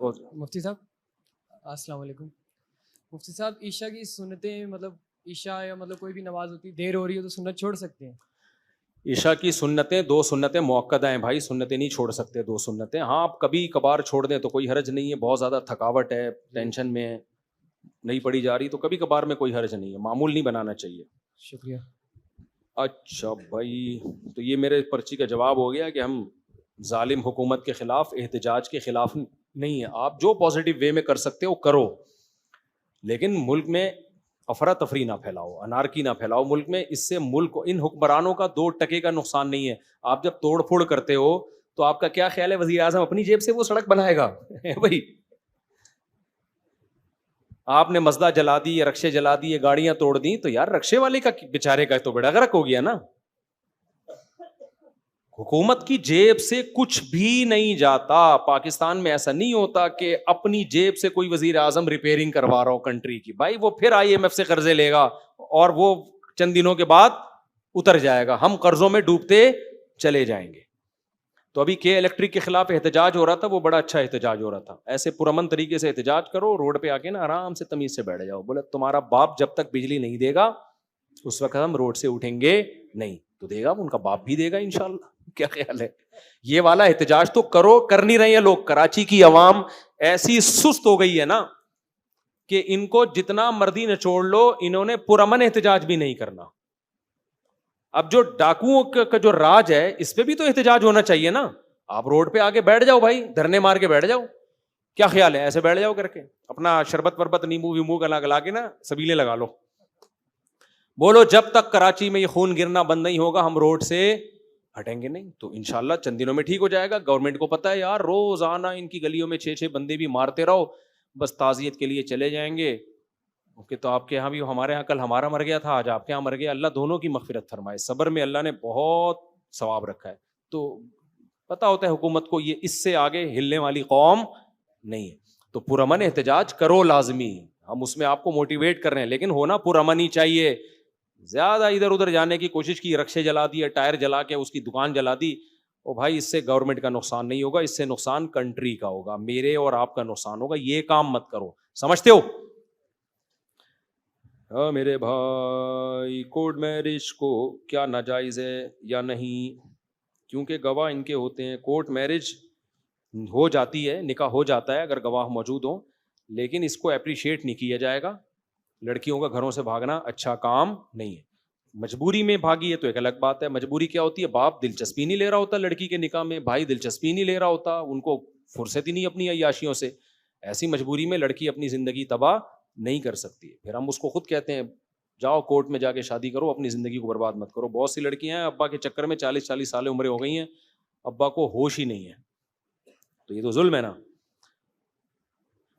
مفتی صاحب السلام علیکم. مفتی صاحب عشاء کی سنتیں مطلب عشاء یا مطلب کوئی بھی نماز ہوتی دیر ہو رہی ہے تو سنت چھوڑ سکتے ہیں؟ عشاء کی سنتیں 2 سنتیں مؤکدہ ہیں بھائی, سنتیں نہیں چھوڑ سکتے 2 سنتیں. ہاں آپ کبھی کبھار چھوڑ دیں تو کوئی حرج نہیں ہے, بہت زیادہ تھکاوٹ ہے, ٹینشن میں ہے, نہیں پڑھی جا رہی تو کبھی کبھار میں کوئی حرج نہیں ہے, معمول نہیں بنانا چاہیے. شکریہ. اچھا بھائی, تو یہ میرے پرچی کا جواب ہو گیا کہ ہم ظالم حکومت کے خلاف, احتجاج کے خلاف نہیں ہے. آپ جو پازیٹیو وے میں کر سکتے ہو کرو, لیکن ملک میں افراتفری نہ پھیلاؤ, انارکی نہ پھیلاؤ ملک میں. اس سے ملک کو, ان حکمرانوں کا 2 ٹکے کا نقصان نہیں ہے. آپ جب توڑ پھوڑ کرتے ہو تو آپ کا کیا خیال ہے وزیر اعظم اپنی جیب سے وہ سڑک بنائے گا؟ بھائی آپ نے مزدہ جلا دی, یہ رکشے جلا دی, یہ گاڑیاں توڑ دی, تو یار رکشے والے کا بیچارے کا تو بڑا غرق ہو گیا نا. حکومت کی جیب سے کچھ بھی نہیں جاتا. پاکستان میں ایسا نہیں ہوتا کہ اپنی جیب سے کوئی وزیر اعظم ریپیئرنگ کروا رہا ہو کنٹری کی. بھائی وہ پھر IMF سے قرضے لے گا اور وہ چند دنوں کے بعد اتر جائے گا, ہم قرضوں میں ڈوبتے چلے جائیں گے. تو ابھی کے الیکٹرک کے خلاف احتجاج ہو رہا تھا, وہ بڑا اچھا احتجاج ہو رہا تھا. ایسے پرامن طریقے سے احتجاج کرو, روڈ پہ آ کے نا آرام سے تمیز سے بیٹھ جاؤ. بولے تمہارا باپ جب تک بجلی نہیں دے گا اس وقت ہم روڈ سے اٹھیں گے نہیں. تو دے گا, ان کا باپ بھی دے گا انشاءاللہ. کیا خیال ہے؟ یہ والا احتجاج تو کرو, کر نہیں رہے ہیں لوگ. کراچی کی عوام ایسی سست ہو گئی ہے نا کہ ان کو جتنا مرضی نچوڑ لو, انہوں نے پرامن احتجاج بھی نہیں کرنا. اب جو ڈاکوؤں کا جو راج ہے اس پہ بھی تو احتجاج ہونا چاہیے نا. آپ روڈ پہ آگے بیٹھ جاؤ بھائی, دھرنے مار کے بیٹھ جاؤ. کیا خیال ہے؟ ایسے بیٹھ جاؤ کر کے اپنا شربت وربت نیمبو ویمبو گلا کے نا سبیلے لگا لو. بولو جب تک کراچی میں یہ خون گرنا بند نہیں ہوگا ہم روڈ سے ہٹیں گے نہیں. تو انشاءاللہ چند دنوں میں ٹھیک ہو جائے گا. گورنمنٹ کو پتا ہے یار روزانہ ان کی گلیوں میں 6 بندے بھی مارتے رہو, بس تعزیت کے لیے چلے جائیں گے. اوکے, تو آپ کے یہاں بھی ہمارے یہاں کل ہمارا مر گیا تھا, آج آپ کے یہاں مر گیا. اللہ دونوں کی مغفرت فرمائے. صبر میں اللہ نے بہت ثواب رکھا ہے. تو پتا ہوتا ہے حکومت کو یہ اس سے آگے ہلنے والی قوم نہیں ہے. تو پرامن احتجاج کرو لازمی, ہم اس میں آپ کو موٹیویٹ کر رہے ہیں, لیکن ہونا پرامن ہی چاہیے. زیادہ ادھر ادھر جانے کی کوشش کی, رکشے جلا دیے, ٹائر جلا کے اس کی دکان جلا دی, او بھائی اس سے گورنمنٹ کا نقصان نہیں ہوگا, اس سے نقصان کنٹری کا ہوگا, میرے اور آپ کا نقصان ہوگا. یہ کام مت کرو, سمجھتے ہو؟ ہاں میرے بھائی, کورٹ میرج کو کیا ناجائز ہے یا نہیں؟ کیونکہ گواہ ان کے ہوتے ہیں. کورٹ میرج ہو جاتی ہے, نکاح ہو جاتا ہے اگر گواہ موجود ہوں, لیکن اس کو اپریشیٹ نہیں کیا جائے گا. لڑکیوں کا گھروں سے بھاگنا اچھا کام نہیں ہے. مجبوری میں بھاگی ہے تو ایک الگ بات ہے. مجبوری کیا ہوتی ہے؟ باپ دلچسپی نہیں لے رہا ہوتا لڑکی کے نکاح میں, بھائی دلچسپی نہیں لے رہا ہوتا, ان کو فرصت ہی نہیں اپنی عیاشیوں سے. ایسی مجبوری میں لڑکی اپنی زندگی تباہ نہیں کر سکتی. پھر ہم اس کو خود کہتے ہیں جاؤ کورٹ میں جا کے شادی کرو, اپنی زندگی کو برباد مت کرو. بہت سی لڑکیاں ہیں ابا کے چکر میں 40 سال عمریں ہو گئی ہیں, ابا کو ہوش ہی نہیں ہے. تو یہ تو ظلم ہے نا.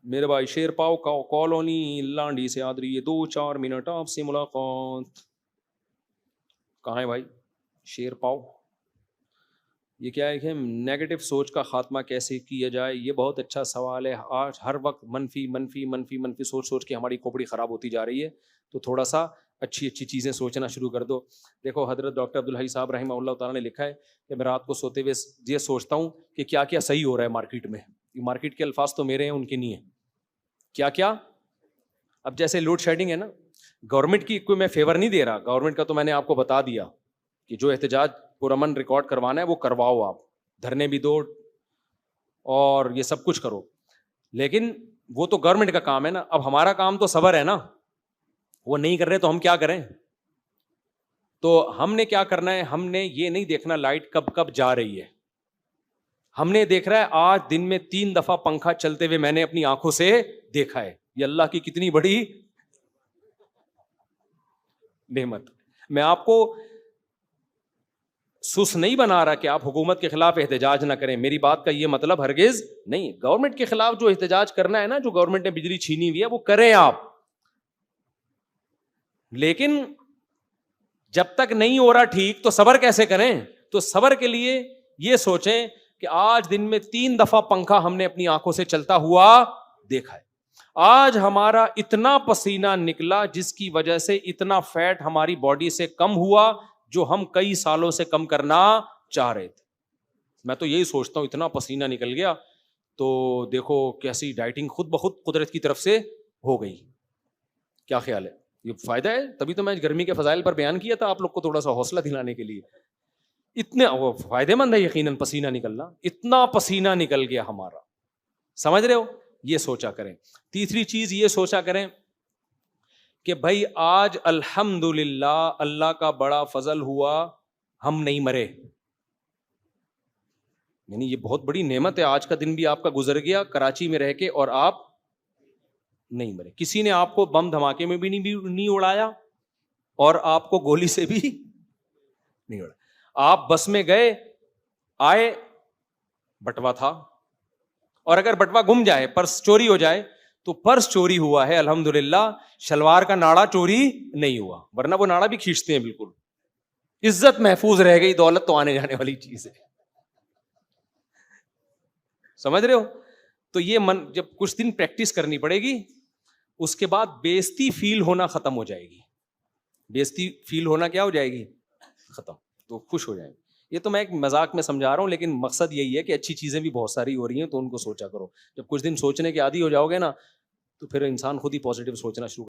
میرے بھائی شیر پاؤ کالونی لانڈی سے آدری, 2-4 منٹ آپ سے ملاقات. کہاں ہے بھائی شیر پاؤ؟ یہ کیا ہے کہ نیگیٹو سوچ کا خاتمہ کیسے کیا جائے؟ یہ بہت اچھا سوال ہے. آج ہر وقت منفی منفی منفی منفی سوچ کے ہماری کھوپڑی خراب ہوتی جا رہی ہے. تو تھوڑا سا اچھی چیزیں سوچنا شروع کر دو. دیکھو حضرت ڈاکٹر عبدالحی صاحب رحمہ اللہ تعالیٰ نے لکھا ہے کہ میں رات کو سوتے ہوئے یہ سوچتا ہوں کہ کیا کیا صحیح ہو رہا ہے مارکیٹ میں. یہ مارکیٹ کے الفاظ تو میرے ہیں, ان کے نہیں ہیں. کیا کیا؟ اب جیسے لوڈ شیڈنگ ہے نا, گورنمنٹ کی کوئی میں فیور نہیں دے رہا, گورنمنٹ کا تو میں نے آپ کو بتا دیا کہ جو احتجاج پرامن ریکارڈ کروانا ہے وہ کرواؤ, آپ دھرنے بھی دو اور یہ سب کچھ کرو, لیکن وہ تو گورنمنٹ کا کام ہے نا. اب ہمارا کام تو صبر ہے نا, وہ نہیں کر رہے تو ہم کیا کریں؟ تو ہم نے کیا کرنا ہے, ہم نے یہ نہیں دیکھنا لائٹ کب کب جا رہی ہے, ہم نے دیکھ رہا ہے آج دن میں 3 دفعہ پنکھا چلتے ہوئے میں نے اپنی آنکھوں سے دیکھا ہے. یہ اللہ کی کتنی بڑی نعمت. میں آپ کو سس نہیں بنا رہا کہ آپ حکومت کے خلاف احتجاج نہ کریں, میری بات کا یہ مطلب ہرگز نہیں. گورنمنٹ کے خلاف جو احتجاج کرنا ہے نا, جو گورنمنٹ نے بجلی چھینی ہوئی ہے وہ کریں آپ, لیکن جب تک نہیں ہو رہا ٹھیک تو صبر کیسے کریں؟ تو صبر کے لیے یہ سوچیں کہ آج دن میں 3 دفعہ پنکھا ہم نے اپنی آنکھوں سے چلتا ہوا دیکھا ہے. آج ہمارا اتنا پسینہ نکلا جس کی وجہ سے اتنا فیٹ ہماری باڈی سے کم ہوا جو ہم کئی سالوں سے کم کرنا چاہ رہے تھے. میں تو یہی سوچتا ہوں اتنا پسینہ نکل گیا تو دیکھو کیسی ڈائٹنگ خود بخود قدرت کی طرف سے ہو گئی. کیا خیال ہے؟ یہ فائدہ ہے. تبھی تو میں گرمی کے فضائل پر بیان کیا تھا آپ لوگ کو تھوڑا سا حوصلہ دلانے کے لیے. اتنے وہ فائدے مند ہے یقیناً پسینہ نکلنا. اتنا پسینہ نکل گیا ہمارا, سمجھ رہے ہو؟ یہ سوچا کریں. تیسری چیز یہ سوچا کریں کہ بھائی آج الحمدللہ اللہ کا بڑا فضل ہوا ہم نہیں مرے. یعنی یہ بہت بڑی نعمت ہے. آج کا دن بھی آپ کا گزر گیا کراچی میں رہ کے اور آپ نہیں مرے. کسی نے آپ کو بم دھماکے میں بھی نہیں اڑایا اور آپ کو گولی سے بھی نہیں اڑایا. آپ بس میں گئے آئے, بٹوا تھا, اور اگر بٹوا گم جائے, پرس چوری ہو جائے تو پرس چوری ہوا ہے الحمدللہ, شلوار کا ناڑا چوری نہیں ہوا, ورنہ وہ ناڑا بھی کھینچتے ہیں. بالکل عزت محفوظ رہ گئی, دولت تو آنے جانے والی چیز ہے. سمجھ رہے ہو؟ تو یہ جب کچھ دن پریکٹس کرنی پڑے گی, اس کے بعد بےزتی فیل ہونا ختم ہو جائے گی. بےزتی فیل ہونا کیا ہو جائے گی؟ ختم. تو خوش ہو جائیں گے. یہ تو میں ایک مذاق میں سمجھا رہا ہوں, لیکن مقصد یہی ہے کہ اچھی چیزیں بھی بہت ساری ہو رہی ہیں تو ان کو سوچا کرو. جب کچھ دن سوچنے کے عادی ہو جاؤ گے نا تو پھر انسان خود ہی پازیٹیو سوچنا شروع